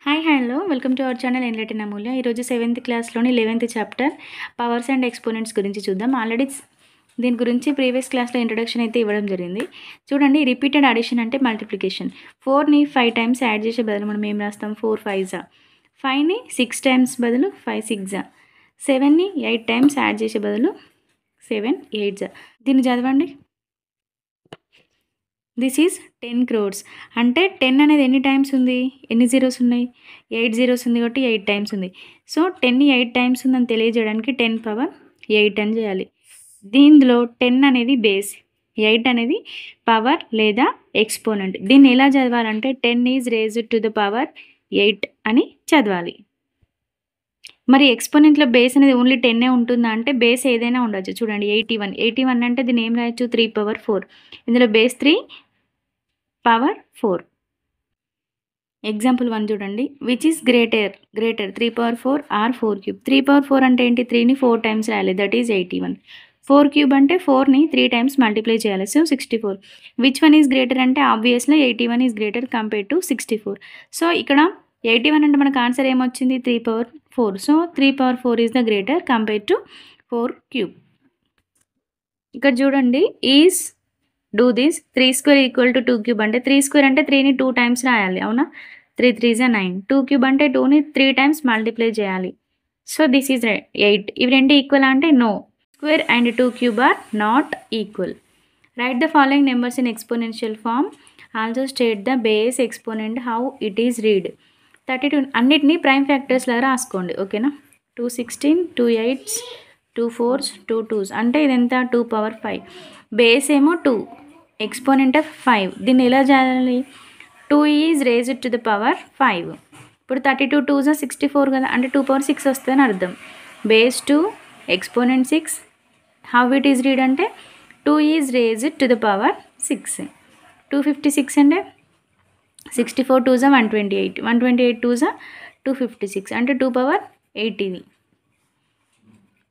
Hi hello welcome to our channel enlighten Amulya. ఈరోజు 7th క్లాస్లోని 11th chapter powers and exponents గురించి చూద్దాం. Already దీని గురించి ప్రీవియస్ క్లాస్లో ఇంట్రొడక్షన్ అయితే ఇవ్వడం జరిగింది. చూడండి, రిపీటెడ్ అడిషన్ అంటే మల్టిప్లికేషన్. 4ని 5 టైమ్స్ యాడ్ చేసే బదులు మనం ఏం రాస్తాం? 4 5 5ని 6 టైమ్స్ బదులు 5 6 7ని 8 టైమ్స్ యాడ్ చేసే బదులు 7 8 దీన్ని చదవండి. This is 10 crores. అంటే 10 అనేది ఎన్ని టైమ్స్ ఉంది? ఎన్ని జీరోస్ ఉన్నాయి? 8 జీరోస్ ఉంది కాబట్టి 8 టైమ్స్ ఉంది. సో 10ని 8 టైమ్స్ ఉందని తెలియజేయడానికి 10 పవర్ 8 అని చేయాలి. దీనిలో 10 అనేది బేస్, 8 అనేది పవర్ లేదా ఎక్స్పోనెంట్. దీన్ని ఎలా చదవాలంటే 10 is raised to the power 8 అని చదవాలి. మరి ఎక్స్పోనెంట్లో బేస్ అనేది ఓన్లీ 10 ఉంటుందా అంటే బేస్ ఏదైనా ఉండొచ్చు. చూడండి, 81 అంటే దీన్ని ఏం రాయొచ్చు? 3 power 4. ఇందులో బేస్ 3 పవర్ 4. ఎగ్జాంపుల్ 1 చూడండి. Which is greater 3 power 4 or 4 cube. 3 power 4 అంటే ఏంటి? 3ని 4 టైమ్స్ రాయాలి, దట్ ఈజ్ 81. 4 cube అంటే 4ని 3 టైమ్స్ మల్టిప్లై చేయాలి, so 64. Which one is greater అంటే obviously 81 is greater compare to 64. So ఇక్కడ 81 అంటే మనకు ఆన్సర్ ఏమొచ్చింది? 3 power 4. So 3 power 4 is the greater compare to 4 cube. ఇక్కడ చూడండి, is do this 3 square equal to 2 cube అంటే 3 square అంటే 3ని 2 టైమ్స్ రాయాలి, అవునా? 3 3 9. 2 cube అంటే 2ని 3 టైమ్స్ మల్టిప్లై చేయాలి, సో దిస్ ఈజ్ 8. ఇవి రెండు ఈక్వల్ అంటే no. Square and 2 cube are not equal. Write the following numbers in exponential form. Also state the base exponent how it is read. 32 అన్నిటినీ prime factors లాగా రాసుకోండి, ఓకేనా? 2 16 2 8 2 4 2 2 అంటే ఇదంతా 2 power 5. బేస్ ఏమో 2, ఎక్స్పోనెంట్ ఆఫ్ 5. దీన్ని ఎలా చేయాలి? 2 is raised to the power 5. ఇప్పుడు 32 2s 64 కదా, అంటే 2 power 6 వస్తుందని అర్థం. Base 2, exponent 6. How it is read అంటే 2 is raised to the power 6. 256 అంటే 64 2s 128. 128 2s 256 అంటే 2 power 8 ఇది.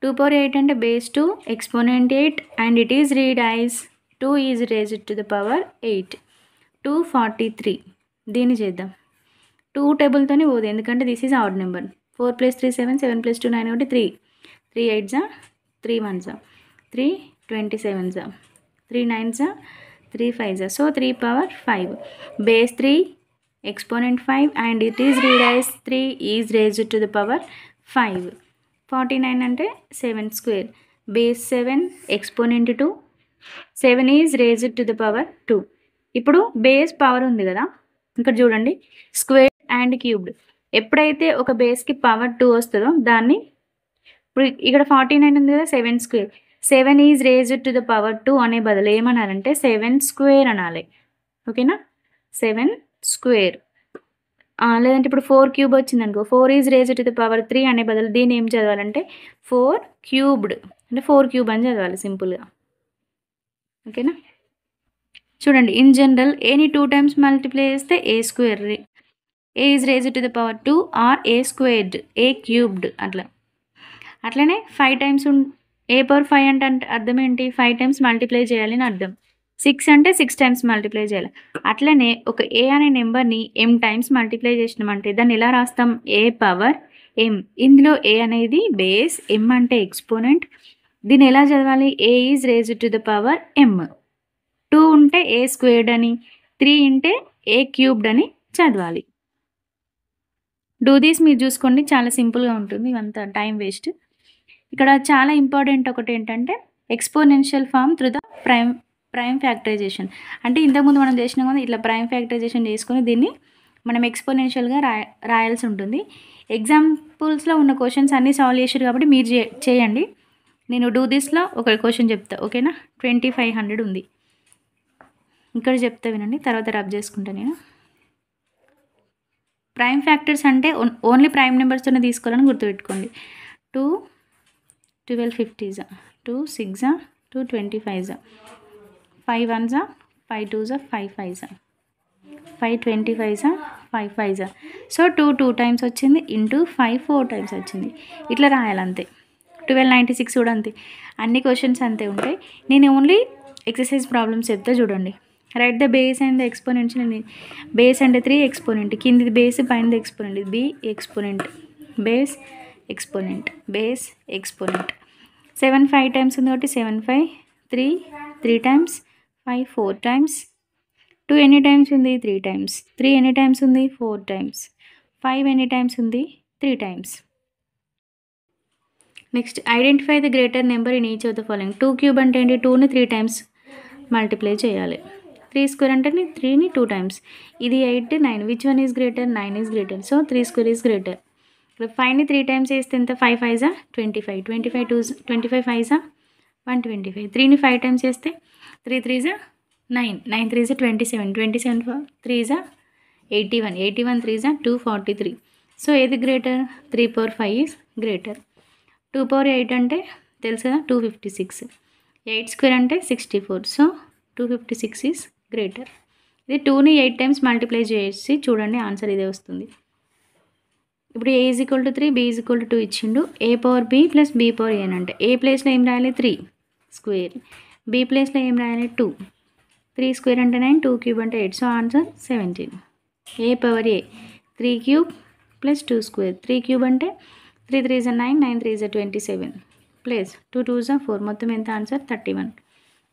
2 power 8 అంటే base 2, exponent 8 and it is read as 2 is raised to the power 8. 243. దీన్ని చేద్దాం. 2 టేబుల్తోనే పోదు, ఎందుకంటే దిస్ ఈజ్ ఆడ్ నెంబర్. 4 + 3 7, 7 + 2 9 ఒకటి 3. 3 8s 3 1s 3 27s 3 9s 3 5s. So 3 power 5. Base 3, exponent 5 and it is read as 3 is raised to the power 5. 49 అంటే 7 square. Base 7, exponent 2. 7 is raised to the power 2. ఇప్పుడు base power ఉంది కదా, ఇక్కడ చూడండి, square and cubed. ఎప్పుడైతే ఒక బేస్కి power 2 వస్తుందో దాన్ని, ఇప్పుడు ఇక్కడ 49 ఉంది కదా, 7 square. 7 is raised to the power 2 అనే బదులు ఏమనాలంటే 7 square అనాలి, ఓకేనా? 7 square. లేదంటే ఇప్పుడు 4 cube వచ్చింది అనుకో, 4 is raised to the power 3 అనే బదులు దీన్ని ఏం చదవాలంటే 4 cubed అంటే 4 cube అని చదవాలి సింపుల్గా, ఓకేనా? చూడండి, ఇన్ జనరల్ ఏని 2 టైమ్స్ మల్టిప్లై చేస్తే a square. A is raised to the power 2 or a squared, a cubed అట్లా. అట్లనే 5 టైమ్స్ ఏ పవర్ 5 అంటే అర్థం ఏంటి? 5 టైమ్స్ మల్టిప్లై చేయాలి అని అర్థం. 6 అంటే 6 టైమ్స్ మల్టిప్లై చేయాలి. అట్లనే ఒక ఏ అనే నెంబర్ని m టైమ్స్ మల్టిప్లై చేసినామంటే దాన్ని ఎలా రాస్తాం? ఏ పవర్ m. ఇందులో ఏ అనేది బేస్, m అంటే ఎక్స్పోనెంట్. దీన్ని ఎలా చదవాలి? A is raised to the power m. 2 ఉంటే ఏ స్క్వేర్డ్ అని, 3 ఉంటే ఏ క్యూబ్డ్ అని చదవాలి. డూ దీస్ మీరు చూసుకోండి, చాలా సింపుల్గా ఉంటుంది, ఇవంతా టైం వేస్ట్. ఇక్కడ చాలా ఇంపార్టెంట్ ఒకటి ఏంటంటే exponential form through the prime factorisation. అంటే ఇంతకుముందు మనం చేసినాం కదా, ఇట్లా ప్రైమ్ ఫ్యాక్టరైజేషన్ చేసుకొని దీన్ని మనం ఎక్స్పోనెన్షియల్గా రాయాల్సి ఉంటుంది. ఎగ్జాంపుల్స్లో ఉన్న క్వశ్చన్స్ అన్నీ సాల్వ్ చేసారు కాబట్టి మీరు చేయండి. నేను డూ దిస్లో ఒక క్వశ్చన్ చెప్తా, ఓకేనా? 2500 ఉంది, ఇక్కడ చెప్తా వినండి, తర్వాత రబ్ చేసుకుంటా నేను. ప్రైమ్ ఫ్యాక్టర్స్ అంటే ఓన్లీ ప్రైమ్ నెంబర్స్తోనే తీసుకోవాలని గుర్తుపెట్టుకోండి. 2 1250s 2 6 2 25s 5 1s 5 2s 5 5s 5 25s 5 5s. So 2 2 times వచ్చింది, ఇంటూ 5 4 టైమ్స్ వచ్చింది. ఇట్లా రాయాలంతే. 1296 కూడా అంతే. అన్ని క్వశ్చన్స్ అంతే ఉంటాయి. నేను ఓన్లీ ఎక్సర్సైజ్ ప్రాబ్లమ్స్ చెప్తే చూడండి. Write the base and the exponents. Base అంటే 3 ఎక్స్పోనెంట్, కింది బేస్ పైన ఎక్స్పోనెంట్, ఇది b exponent, base exponent, base exponent. 7 5 times ఉంది కాబట్టి 7 5 3 3 టైమ్స్, 5 4 టైమ్స్, 2 ఎన్ని టైమ్స్ ఉంది 3 టైమ్స్, 3 ఎన్ని టైమ్స్ ఉంది 4 టైమ్స్, 5 ఎన్ని టైమ్స్ ఉంది 3 times. Next identify the greater number in each of the following. 2 cube అంటే ఏంటి, 2ని 3 టైమ్స్ మల్టిప్లై చేయాలి. 3 స్క్వేర్ అంటే 3ని 2 టైమ్స్. ఇది 8 9, which one is greater, 9 is greater, so 3 square is greater. 5ని 3 టైమ్స్ చేస్తే ఎంత, 5 5 25, 25 2 25 5 125. 3ని 5 టైమ్స్ చేస్తే 3 3 9, 9 3 27, 27 3 81, 81 3 243. సో ఏది గ్రేటర్, 3/5 ఈజ్ గ్రేటర్. 2/8 అంటే తెలుసు కదా 256. 8 స్క్వేర్ అంటే 64, సో 256 ఈజ్ గ్రేటర్. ఇది 2ని 8 టైమ్స్ మల్టిప్లై చేసి చూడండి, ఆన్సర్ ఇదే వస్తుంది. ఇప్పుడు a = 3, b = 2 ఇచ్చిండు. a/b + b/n అంటే a ప్లేస్లో ఏం రాయాలి 3 స్క్వేర్, b ప్లేస్లో ఏం రాయాలి 2. 3 స్క్వేర్ అంటే 9, 2 క్యూబ్ అంటే 8, so answer 17. a/a 3 cube + 2 square, 3 cube అంటే 3 3 9, 9 3 27 ప్లస్ 2 2 4, మొత్తం ఎంత ఆన్సర్ 31.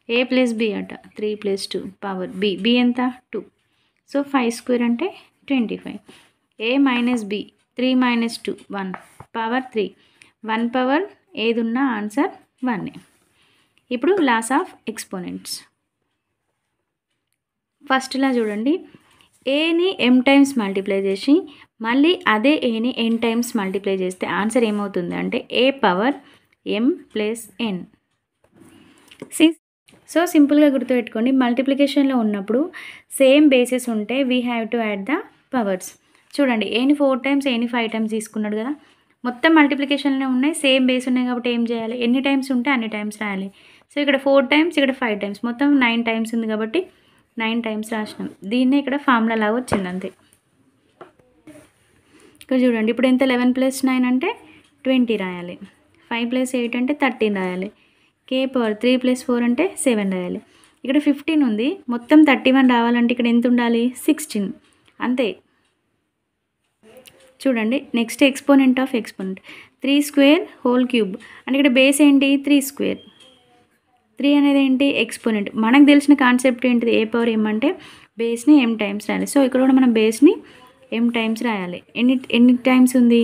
a + b అట 3 + 2 పవర్ b ఎంత 2, సో 5 స్క్వేర్ అంటే 25. a - b 3 - 2 1 పవర్ 3, 1 పవర్ ఏది ఉన్నా ఆన్సర్ 1. ఇప్పుడు లాస్ ఆఫ్ ఎక్స్పోనెంట్స్. ఫస్ట్లా చూడండి, ఏని m టైమ్స్ మల్టిప్లై చేసి మళ్ళీ అదే ఏని n టైమ్స్ మల్టిప్లై చేస్తే ఆన్సర్ ఏమవుతుంది అంటే a/m + n. సో సింపుల్గా గుర్తుపెట్టుకోండి, మల్టిప్లికేషన్లో ఉన్నప్పుడు సేమ్ బేసెస్ ఉంటే we have to add the powers. చూడండి, ఏని 4 టైమ్స్, ఏని 5 టైమ్స్ తీసుకున్నాడు కదా, మొత్తం మల్టిప్లికేషన్లో ఉన్నాయి, సేమ్ బేస్ ఉన్నాయి కాబట్టి ఏం చేయాలి, ఎన్ని టైమ్స్ ఉంటే అన్ని టైమ్స్ రాయాలి. సో ఇక్కడ 4 టైమ్స్, ఇక్కడ 5 టైమ్స్, మొత్తం 9 టైమ్స్ ఉంది కాబట్టి 9 టైమ్స్ రాసినాం. దీన్నే ఇక్కడ ఫార్ములా లాగా వచ్చింది అంతే. ఇక్కడ చూడండి, ఇప్పుడు ఎంత 11 + 9 అంటే 20 రాయాలి, 5 + 8 అంటే 13 రాయాలి, k/3 + 4 అంటే 7 రాయాలి. ఇక్కడ 15 ఉంది, మొత్తం 31 రావాలంటే ఇక్కడ ఎంత ఉండాలి 16, అంతే. చూడండి, next exponent of exponent 3 square whole cube అంటే ఇక్కడ బేస్ ఏంటి 3 స్క్వేర్, 3 అనేది ఏంటి ఎక్స్పోనెంట్. మనకు తెలిసిన కాన్సెప్ట్ ఏంటిది, a/m అంటే బేస్ని m టైమ్స్ రాయాలి. సో ఇక్కడ కూడా మనం బేస్ని m టైమ్స్ రాయాలి. ఎన్ని టైమ్స్ ఉంది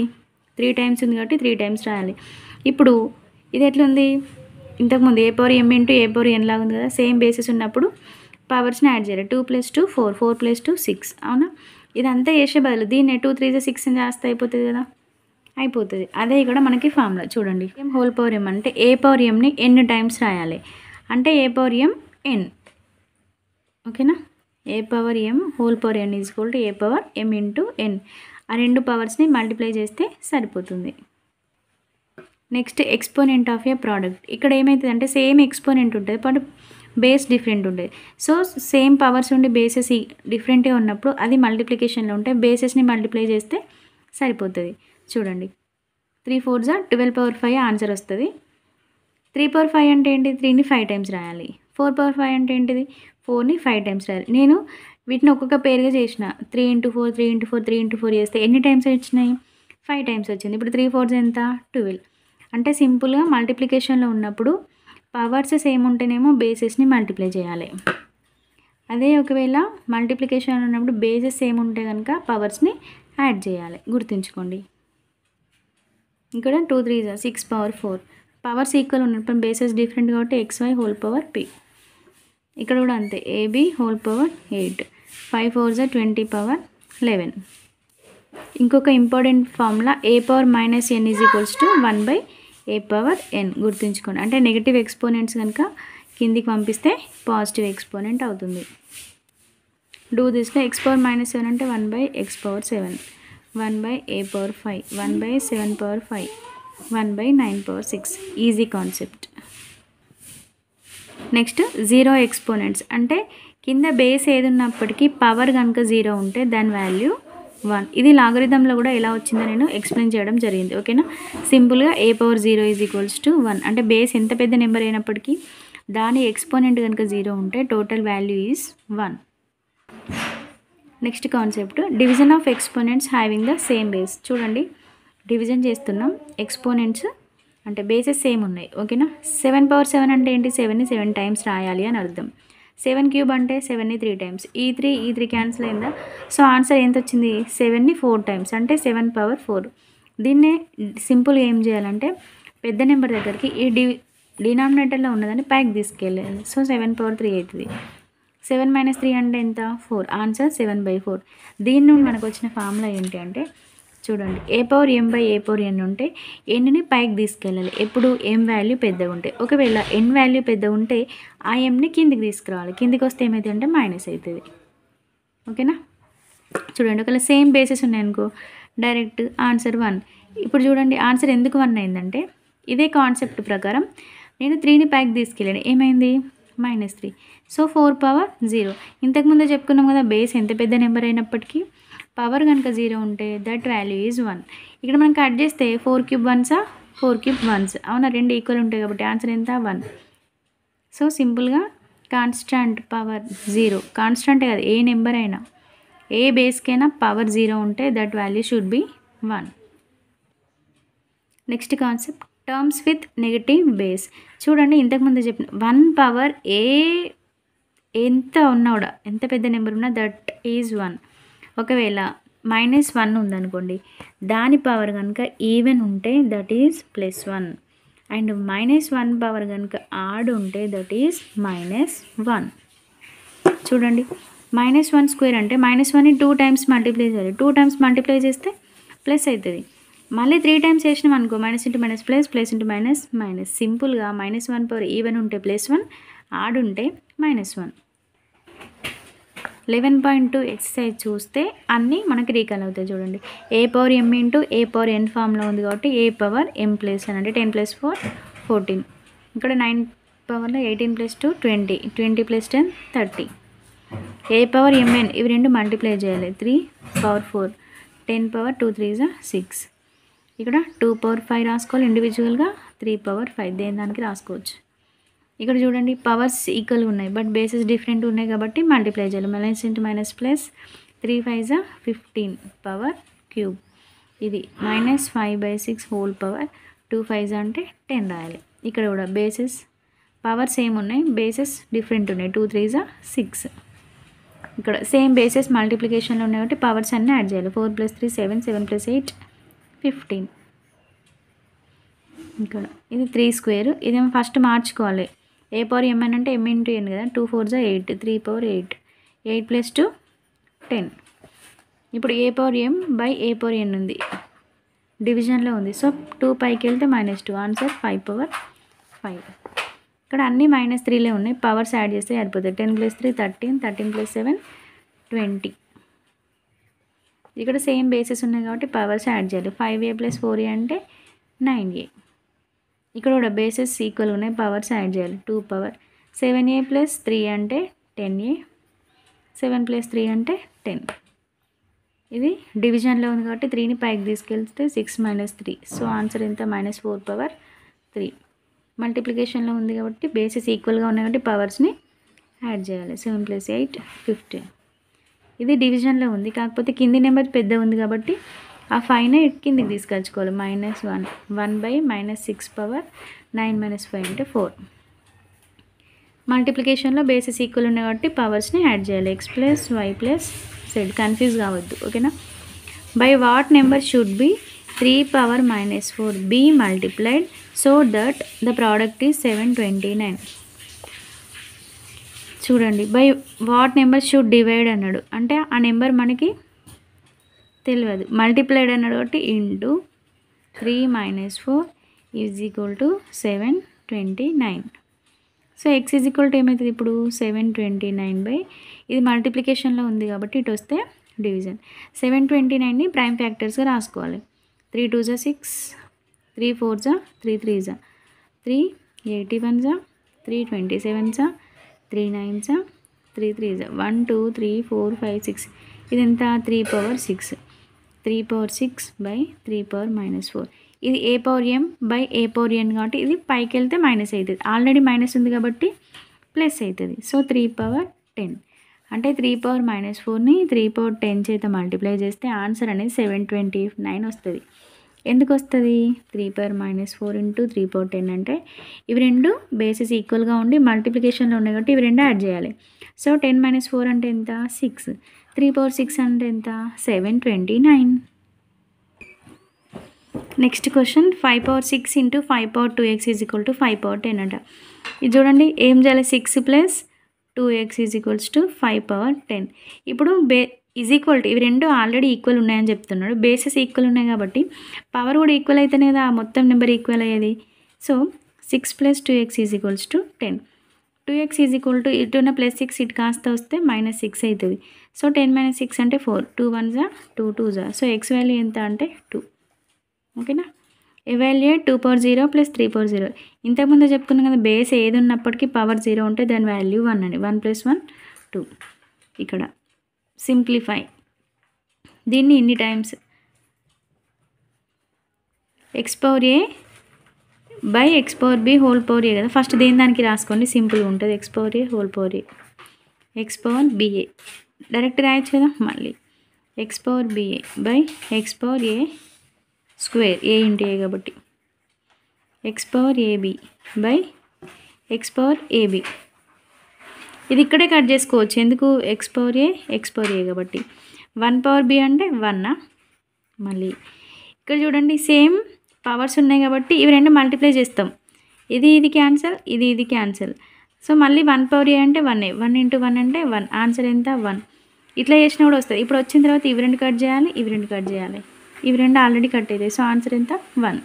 3 టైమ్స్ ఉంది కాబట్టి 3 టైమ్స్ రాయాలి. ఇప్పుడు ఇది ఎట్లుంది, ఇంతకుముందు a/m × a/n లాగా ఉంది కదా, సేమ్ బేసెస్ ఉన్నప్పుడు పవర్స్ని యాడ్ చేయాలి. 2 + 2 4, 4 + 2 6, అవునా. ఇదంతా చేసే బదులు దీన్ని 2 3 6 అని చేస్తే అయిపోతుంది కదా, అయిపోతుంది. అదే ఇక్కడ మనకి ఫార్ములా చూడండి, m/m అంటే a/mని n టైమ్స్ రాయాలి, అంటే a/m n, ఓకేనా. a/m n = a/m × n. ఆ రెండు పవర్స్ని మల్టిప్లై చేస్తే సరిపోతుంది. Next exponent of A product. ఇక్కడ ఏమవుతుంది అంటే సేమ్ ఎక్స్పోనెంట్ ఉంటుంది బట్ బేస్ డిఫరెంట్ ఉంటుంది. సో సేమ్ పవర్స్ ఉండి బేసెస్ డిఫరెంట్గా ఉన్నప్పుడు అది మల్టిప్లికేషన్లో ఉంటే బేసెస్ని మల్టిప్లై చేస్తే సరిపోతుంది. చూడండి, 3 4 12/5 ఆన్సర్ వస్తుంది. 3/5 అంటే ఏంటి, 3ని 5 టైమ్స్ రాయాలి. 4/5 అంటే ఏంటిది, 4ని 5 టైమ్స్ రాయాలి. నేను వీటిని ఒక్కొక్క పేరుగా చేసిన, 3 × 4 3 × 4 3 × 4 చేస్తే ఎన్ని టైమ్స్ వచ్చినాయి 5 టైమ్స్ వచ్చింది. ఇప్పుడు 3 4 ఎంత 12. అంటే సింపుల్గా మల్టిప్లికేషన్లో ఉన్నప్పుడు పవర్స్ సేమ్ ఉంటేనేమో బేసెస్ని మల్టిప్లై చేయాలి. అదే ఒకవేళ మల్టిప్లికేషన్ ఉన్నప్పుడు బేసెస్ సేమ్ ఉంటే కనుక పవర్స్ని యాడ్ చేయాలి, గుర్తుంచుకోండి. ఇక్కడ 2 3 6/4, పవర్స్ ఈక్వల్ ఉన్నప్పుడు బేసెస్ డిఫరెంట్ కాబట్టి xy/p. ఇక్కడ కూడా అంతే, ab/8, 5 4 20/11. ఇంకొక ఇంపార్టెంట్ ఫార్ములా a/n = 1/a/n, గుర్తుంచుకోండి. అంటే నెగిటివ్ ఎక్స్పోనెంట్స్ కనుక కిందికి పంపిస్తే పాజిటివ్ ఎక్స్పోనెంట్ అవుతుంది. డూ దిస్లో x⁻7 అంటే 1/x⁻7, 1/a/5, 1/7/5, 1/9/6. Easy concept. Next 0 exponents అంటే కింద బేస్ ఏది ఉన్నప్పటికీ పవర్ కనుక 0 ఉంటే దాని వాల్యూ 1. ఇది లాగరిథంలో కూడా ఎలా వచ్చిందో నేను ఎక్స్ప్లెయిన్ చేయడం జరిగింది, ఓకేనా. సింపుల్గా a/0 = 1 అంటే బేస్ ఎంత పెద్ద నెంబర్ అయినప్పటికీ దాని ఎక్స్పోనెంట్ కనుక 0 ఉంటే total value is 1. Next concept division of exponents having the same base. చూడండి డివిజన్ చేస్తున్నాం, ఎక్స్పోనెంట్స్ అంటే బేసెస్ సేమ్ ఉన్నాయి. ఓకేనా. 7/7 అంటే ఏంటి, 7ని 7 టైమ్స్ రాయాలి అని అర్థం. 7³ అంటే 7ని 3 టైమ్స్. ఈ 3 క్యాన్సిల్ అయిందా. సో ఆన్సర్ ఎంత వచ్చింది, 7ని 4 టైమ్స్ అంటే 7/4. దీన్నే సింపుల్గా ఏం చేయాలంటే పెద్ద నెంబర్ దగ్గరికి ఈ డినామినేటర్లో ఉన్నదాన్ని పైకి తీసుకెళ్ళాలి. సో 7/3 అవుతుంది. 7 - 3 అంటే ఎంత, 4. ఆన్సర్ 7/4. దీని నుండి మనకు వచ్చిన ఫార్ములా ఏంటి అంటే చూడండి, a/m/a/n ఉంటే ఎన్ని పైకి తీసుకెళ్ళాలి ఎప్పుడు m వాల్యూ పెద్దగా ఉంటే. ఒకవేళ n వాల్యూ పెద్దగా ఉంటే ఆ mని కిందికి తీసుకురావాలి. కిందికి వస్తే ఏమవుతుంది అంటే మైనస్ అవుతుంది. ఓకేనా. చూడండి ఒకవేళ సేమ్ బేసెస్ ఉన్నాయనుకో డైరెక్ట్ ఆన్సర్ 1. ఇప్పుడు చూడండి ఆన్సర్ ఎందుకు 1 అయిందంటే ఇదే కాన్సెప్ట్ ప్రకారం నేను 3ని పైకి తీసుకెళ్ళాను, ఏమైంది -3. సో 4/0. ఇంతకుముందే చెప్పుకున్నాం కదా, బేస్ ఎంత పెద్ద నెంబర్ అయినప్పటికీ పవర్ కనుక 0 ఉంటే దట్ వాల్యూ ఈజ్ 1. ఇక్కడ మనం కట్ చేస్తే 4³ 1s 4³ 1s అవునా, 2 ఈక్వల్ ఉంటాయి కాబట్టి ఆన్సర్ ఎంత 1. సో సింపుల్గా కాన్స్టెంట్ పవర్ 0, కాన్స్టెంటే కదా ఏ నెంబర్ అయినా ఏ బేస్కైనా పవర్ 0 ఉంటే that value should be 1. Next concept terms with negative base. చూడండి ఇంతకుముందు చెప్పిన 1 పవర్ ఎంత ఉన్నా కూడా ఎంత పెద్ద నెంబర్ ఉన్నా దట్ ఈజ్ 1. ఒకవేళ -1 ఉందనుకోండి దాని పవర్ కనుక ఈవెన్ ఉంటే దట్ ఈజ్ +1 అండ్ -1 పవర్ కనుక ఆడ్ ఉంటే దట్ ఈజ్ -1. చూడండి -1² అంటే -1ని 2 టైమ్స్ మల్టిప్లై చేయాలి. 2 టైమ్స్ మల్టిప్లై చేస్తే ప్లస్ అవుతుంది. మళ్ళీ 3 టైమ్స్ చేసినాం అనుకో minus into minus plus, plus into minus minus. సింపుల్గా -1 పవర్ ఈవెన్ ఉంటే +1, ఆడ్ ఉంటే -1. 11.2 ఎక్సర్సైజ్ చూస్తే అన్నీ మనకి రీకాల్ అవుతాయి. చూడండి a/m ఇంటూ a/n ఫామ్లో ఉంది కాబట్టి a/m+n అంటే 10 + 4 14. ఇక్కడ 9 పవర్లో 18 + 2 20, 20 + 10 30. a/mn ఇవి రెండు మల్టిప్లై చేయాలి. 3/4 10/2 3 6. ఇక్కడ 2/5 రాసుకోవాలి ఇండివిజువల్గా, 3/5 దేని దానికి రాసుకోవచ్చు. ఇక్కడ చూడండి పవర్స్ ఈక్వల్గా ఉన్నాయి బట్ బేసెస్ డిఫరెంట్ ఉన్నాయి కాబట్టి మల్టిప్లై చేయాలి. Minus into minus plus, 3 5 15 power cube. ఇది -5/6 హోల్ పవర్ 2 5 అంటే 10 రాయాలి. ఇక్కడ కూడా బేసెస్ పవర్ సేమ్ ఉన్నాయి, బేసెస్ డిఫరెంట్ ఉన్నాయి. 2 3 6. ఇక్కడ సేమ్ బేసెస్ మల్టిప్లికేషన్లో ఉన్నాయి కాబట్టి పవర్స్ అన్నీ యాడ్ చేయాలి. 4 + 3 7, 7 + 8 15. ఇక్కడ ఇది 3². ఇదేమో ఫస్ట్ మార్చుకోవాలి. a/mn అంటే m × n కదా, 2 4 8, 3/8, 8 + 2 10. ఇప్పుడు a/m/a/n ఉంది, డివిజన్లో ఉంది. సో 2 పైకి వెళ్తే -2 ఆన్సర్ 5/5. ఇక్కడ అన్నీ -3లే ఉన్నాయి, పవర్స్ యాడ్ చేస్తే సరిపోతుంది. 10 + 3 13, 13 + 7 20. ఇక్కడ సేమ్ బేసెస్ ఉన్నాయి కాబట్టి పవర్స్ యాడ్ చేయాలి. 5a + 4a అంటే 9a. ఇక్కడ కూడా బేసెస్ ఈక్వల్ ఉన్నాయి, పవర్స్ యాడ్ చేయాలి. 2 పవర్ 7a + 3 అంటే 10a, 7 + 3 అంటే 10. ఇది డివిజన్లో ఉంది కాబట్టి 3ని పైకి తీసుకెళ్తే 6 - 3. సో ఆన్సర్ ఎంత -4/3. మల్టిప్లికేషన్లో ఉంది కాబట్టి బేసెస్ ఈక్వల్గా ఉన్నాయి కాబట్టి పవర్స్ని యాడ్ చేయాలి. 7 + 8 15. ఇది డివిజన్లో ఉంది కాకపోతే కింది నెంబర్ పెద్ద ఉంది కాబట్టి ఆ 5ని కిందికి తీసుకొచ్చుకోవాలి. -1 1/-6/9 - 5 అంటే 4. మల్టిప్లికేషన్లో బేసెస్ ఈక్వల్ ఉన్నాయి కాబట్టి పవర్స్ని యాడ్ చేయాలి. x + y + z. కన్ఫ్యూజ్ కావద్దు. ఓకేనా. By what number should be 3/-4 be multiplied so that the product is 729. చూడండి by what number should divide అన్నాడు అంటే ఆ నెంబర్ మనకి తెలియదు. మల్టిప్లైడ్ అన్నాడు కాబట్టి ఇంటూ 3 - 4 = 729. సో x ఏమవుతుంది ఇప్పుడు 729 ఇది మల్టిప్లికేషన్లో ఉంది కాబట్టి ఇటు వస్తే డివిజన్. 729ని ప్రైమ్ ఫ్యాక్టర్స్గా రాసుకోవాలి. 3 2 6, 3 4 3 3 3 81 3 27 3 9 3 3 1 2 3 4 5 6. ఇది ఎంత 3/6. 3/6/3/-4. ఇది a power m by a power n కాబట్టి ఇది పైకి వెళ్తే మైనస్ అవుతుంది, ఆల్రెడీ మైనస్ ఉంది కాబట్టి ప్లస్ అవుతుంది. సో 3/10 అంటే 3/-4ని 3/10 చేత మల్టిప్లై చేస్తే ఆన్సర్ అనేది 729 వస్తుంది. ఎందుకు వస్తుంది? 3/-4 ఇంటూ 3/10 అంటే ఇవి రెండు బేసెస్ ఈక్వల్గా ఉండి మల్టిప్లికేషన్లో ఉన్నాయి కాబట్టి ఇవి రెండు యాడ్ చేయాలి. సో 10 - 4 అంటే ఎంత? 6. 3/6 అంటే ఎంత? 729. Next question 5/6 into 5/2x is equal to 5/10 అంట. ఇది చూడండి ఏం చేయాలి, 6 + 2x ఈజ్ ఈక్వల్స్ టు 5/10. ఇప్పుడు ఈజ్ ఈక్వల్ టు ఇవి రెండు ఆల్రెడీ ఈక్వల్ ఉన్నాయని చెప్తున్నాడు, బేసెస్ ఈక్వల్ ఉన్నాయి కాబట్టి పవర్ కూడా ఈక్వల్ అయితేనే కదా మొత్తం నెంబర్ ఈక్వల్ అయ్యేది. So 6 + 2x is equals to 10. 2x is equal to ఇటు ఉన్న +6 ఇటు కాస్త వస్తే -6 అవుతుంది. సో 10 - 6 అంటే 4. 2 1 2 2 సో x వాల్యూ ఎంత అంటే 2. ఓకేనా? ఎవాల్యుయేట్ 2/0 + 3/0. ఇంతకుముందు చెప్పుకున్నాం కదా, బేస్ ఏది ఉన్నప్పటికీ పవర్ 0 ఉంటే దాని వాల్యూ 1 అని. 1 + 1 2. ఇక్కడ సింప్లిఫై దీన్ని ఇన్ని times x/a by x/b whole power a కదా, ఫస్ట్ దేని దానికి రాసుకోండి, సింపుల్గా ఉంటుంది. x/a హోల్ పవర్ ఏ, x/ba డైరెక్ట్ రాయొచ్చు కదా. మళ్ళీ x/ba by x/a square, a into a కాబట్టి x/ab బై x/ab. ఇది ఇక్కడే కట్ చేసుకోవచ్చు, ఎందుకు? x/a కాబట్టి 1/b అంటే 1. మళ్ళీ ఇక్కడ చూడండి సేమ్ పవర్స్ ఉన్నాయి కాబట్టి ఇవి రెండు మల్టిప్లై చేస్తాం, ఇది క్యాన్సల్, ఇది క్యాన్సల్. సో మళ్ళీ 1/a అంటే 1, 1 × 1 అంటే 1. ఆన్సర్ ఎంత? 1. ఇట్లా చేసినా కూడా వస్తుంది. ఇప్పుడు వచ్చిన తర్వాత ఇవి రెండు కట్ చేయాలి, ఇవి రెండు కట్ చేయాలి, ఇవి రెండు ఆల్రెడీ కట్ అవుతాయి. సో ఆన్సర్ ఎంత? 1.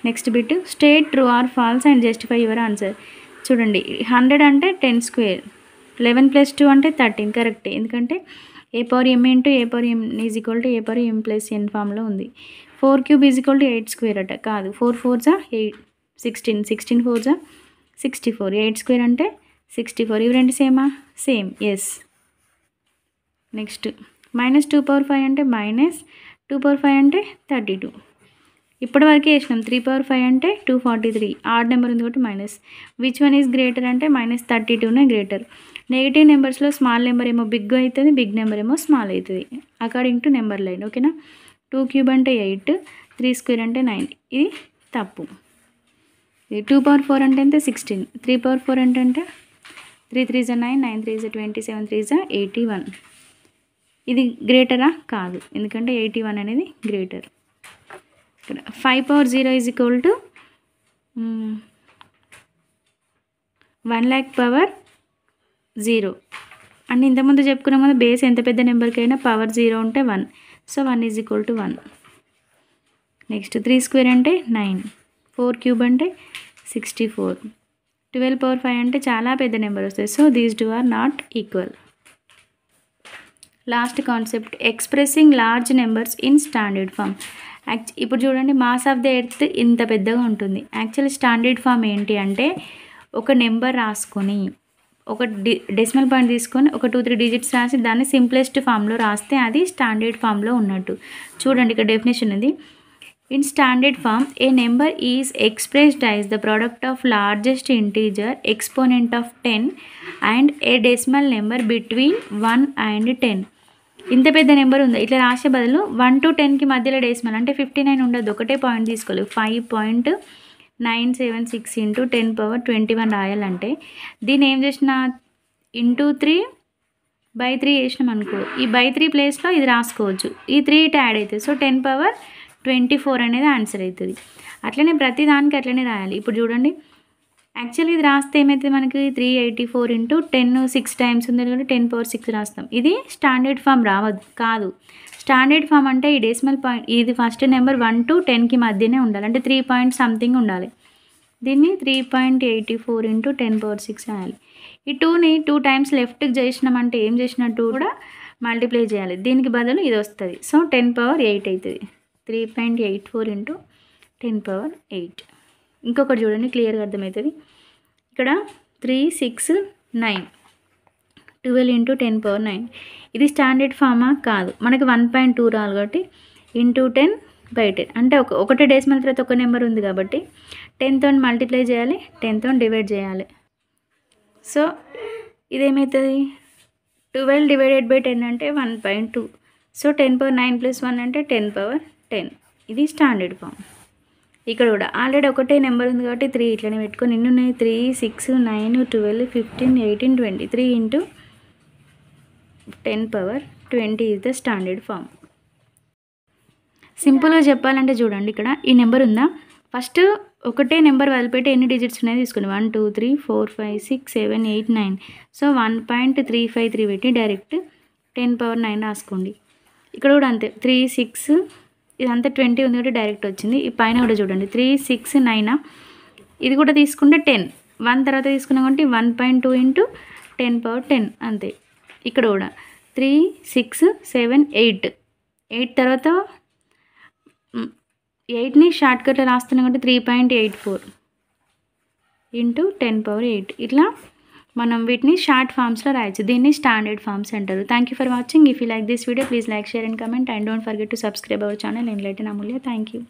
Next bit, state true or false and justify your answer. చూడండి 100 అంటే 10², 11 + 2 అంటే 13. కరెక్టే, ఎందుకంటే a/m × a/m is equal to a/m + n ఫామ్లో ఉంది. 4³ ఈజ్ ఈక్వల్ టు 8² అట, కాదు. 4 4 8, 16, 16 4 64, 8² అంటే 64. ఇవి రెండు సేమా? Same, yes. నెక్స్ట్ -2/5 అంటే -2/5 అంటే 32. ఇప్పటి వరకే వేసినాం. 3/5 అంటే 243, ఆడ్ నెంబర్ ఉంది కాబట్టి minus. Which one is greater అంటే -32నే గ్రేటర్. నెగిటివ్ నెంబర్స్లో స్మాల్ నెంబర్ ఏమో బిగ్ అవుతుంది, బిగ్ నెంబర్ ఏమో స్మాల్ అవుతుంది అకార్డింగ్ టు నెంబర్ లైన్. ఓకేనా? 2³ అంటే 8, 3² అంటే 9. ఇది తప్పు. 2/4 అంటే ఎంత? 16. 3/4 అంటే 3 3 9, 9 3 27, 3 81. ఇది గ్రేటరా? కాదు, ఎందుకంటే 81 అనేది గ్రేటర్. ఇక్కడ 5/0 ఈజ్ ఈక్వల్ టు 1,00,000 అంటే ఇంతకుముందు చెప్పుకున్నాం కదా, బేస్ ఎంత పెద్ద నెంబర్కైనా పవర్ 0 ఉంటే 1. So 1 is equal to 1. Next 3² అంటే 9, 4³ అంటే 64, 12/5 అంటే చాలా పెద్ద నెంబర్ వస్తుంది. So these two are not equal. Last concept, expressing large numbers in standard form. ఇప్పుడు చూడండి, మాస్ ఆఫ్ ద ఎర్త్ ఇంత పెద్దగా ఉంటుంది. యాక్చువల్లీ స్టాండర్డ్ ఫామ్ ఏంటి అంటే ఒక నెంబర్ రాసుకొని ఒక డెసిమల్ పాయింట్ తీసుకొని ఒక 2-3 డిజిట్స్ రాసి దాన్ని సింప్లెస్ట్ ఫామ్లో రాస్తే అది స్టాండర్డ్ ఫామ్లో ఉన్నట్టు. చూడండి ఇక్కడ డెఫినేషన్ ఉంది. In standard form, a number is expressed as the product of largest integer exponent of 10 and a decimal number between 1 and 10. ఇంత పెద్ద నెంబర్ ఉంది, ఇట్లా రాసే బదులు 1 to 10కి మధ్యలో డెసిమల్ అంటే 59 ఉండదు, ఒకటే పాయింట్ తీసుకోలేదు. 5.976 × 10^21 రాయాలంటే దీన్ని ఏం చేసిన ఇంటూ 3/3 చేసినాం అనుకో, ఈ 3 ప్లేస్లో ఇది రాసుకోవచ్చు, ఈ 3 యాడ్ అవుతుంది. సో 10^24 అనేది ఆన్సర్ అవుతుంది. అట్లనే ప్రతి దానికి అట్లనే రాయాలి. ఇప్పుడు చూడండి, యాక్చువల్లీ ఇది రాస్తే ఏమవుతుంది మనకి 384 × 10 6 టైమ్స్ ఉంది కాబట్టి 10^6 రాస్తాం. ఇది స్టాండర్డ్ ఫామ్ కాదు. స్టాండర్డ్ ఫామ్ అంటే ఈ డెసిమల్ పాయింట్, ఇది ఫస్ట్ నెంబర్ 1 to 10కి మధ్యనే ఉండాలి, అంటే 3 పాయింట్ సంథింగ్ ఉండాలి. దీన్ని 3.84 × 10^6 రాయాలి. ఈ 2ని 2 టైమ్స్ లెఫ్ట్కి చేసినామంటే ఏం చేసినట్టు కూడా మల్టిప్లై చేయాలి. దీనికి బదులు ఇది వస్తుంది. సో 10^8 అవుతుంది. 3.84 × 10^8. ఇంకొకటి చూడండి, క్లియర్గా అర్థమవుతుంది. ఇక్కడ 3 6 9, 12 × 10^9. ఇది స్టాండర్డ్ ఫామా? కాదు. మనకి 1.2 రావాలి కాబట్టి ఇంటూ 10 బై 10 అంటే ఒకటే డెసిమల్ తర్వాత ఒక నెంబర్ ఉంది కాబట్టి 10తో మల్టిప్లై చేయాలి, 10తో డివైడ్ చేయాలి. సో ఇదేమవుతుంది, 12 డివైడెడ్ బై 10 అంటే 1.2. సో 10^9 + 1 అంటే 10^10. ఇది స్టాండర్డ్ ఫామ్. ఇక్కడ కూడా ఆల్రెడీ ఒకటే నెంబర్ ఉంది కాబట్టి 3 ఇట్లనే పెట్టుకొని ఎన్ని ఉన్నాయి, 3, 6, 9, 12, 15, 18, 20. 3 × 10^20 ఈజ్ ద స్టాండర్డ్ ఫామ్. సింపుల్గా చెప్పాలంటే చూడండి, ఇక్కడ ఈ నెంబర్ ఉందా, ఫస్ట్ ఒకటే నెంబర్ వదిలిపెట్టి ఎన్ని డిజిట్స్ ఉన్నాయో తీసుకుని 1, 2, 3, 4, 5, 6, 7, 8, 9. సో 1.353 పెట్టి డైరెక్ట్ 10^9 రాసుకోండి. ఇక్కడ కూడా అంతే, 3, 6 ఇదంతా 20 ఉంది కాబట్టి డైరెక్ట్ వచ్చింది. ఈ పైన కూడా చూడండి 3, 6, 9 ఇది కూడా తీసుకుంటే 10, 1 తర్వాత తీసుకున్నాం కాబట్టి 1.2 × 10^10 అంతే. ఇక్కడ కూడా 3, 6, 7, 8 తర్వాత 8ని షార్ట్కట్లో రాస్తున్నాం కాబట్టి 3.84 × 10^8. ఇట్లా మనం వీటిని షార్ట్ ఫామ్స్లో రాయొచ్చు. దీన్ని స్టాండర్డ్ ఫామ్స్ అంటారు. Thank you for watching. If you like this video please like, share and comment, and don't forget to subscribe our channel enlighten Amulya. Thank you.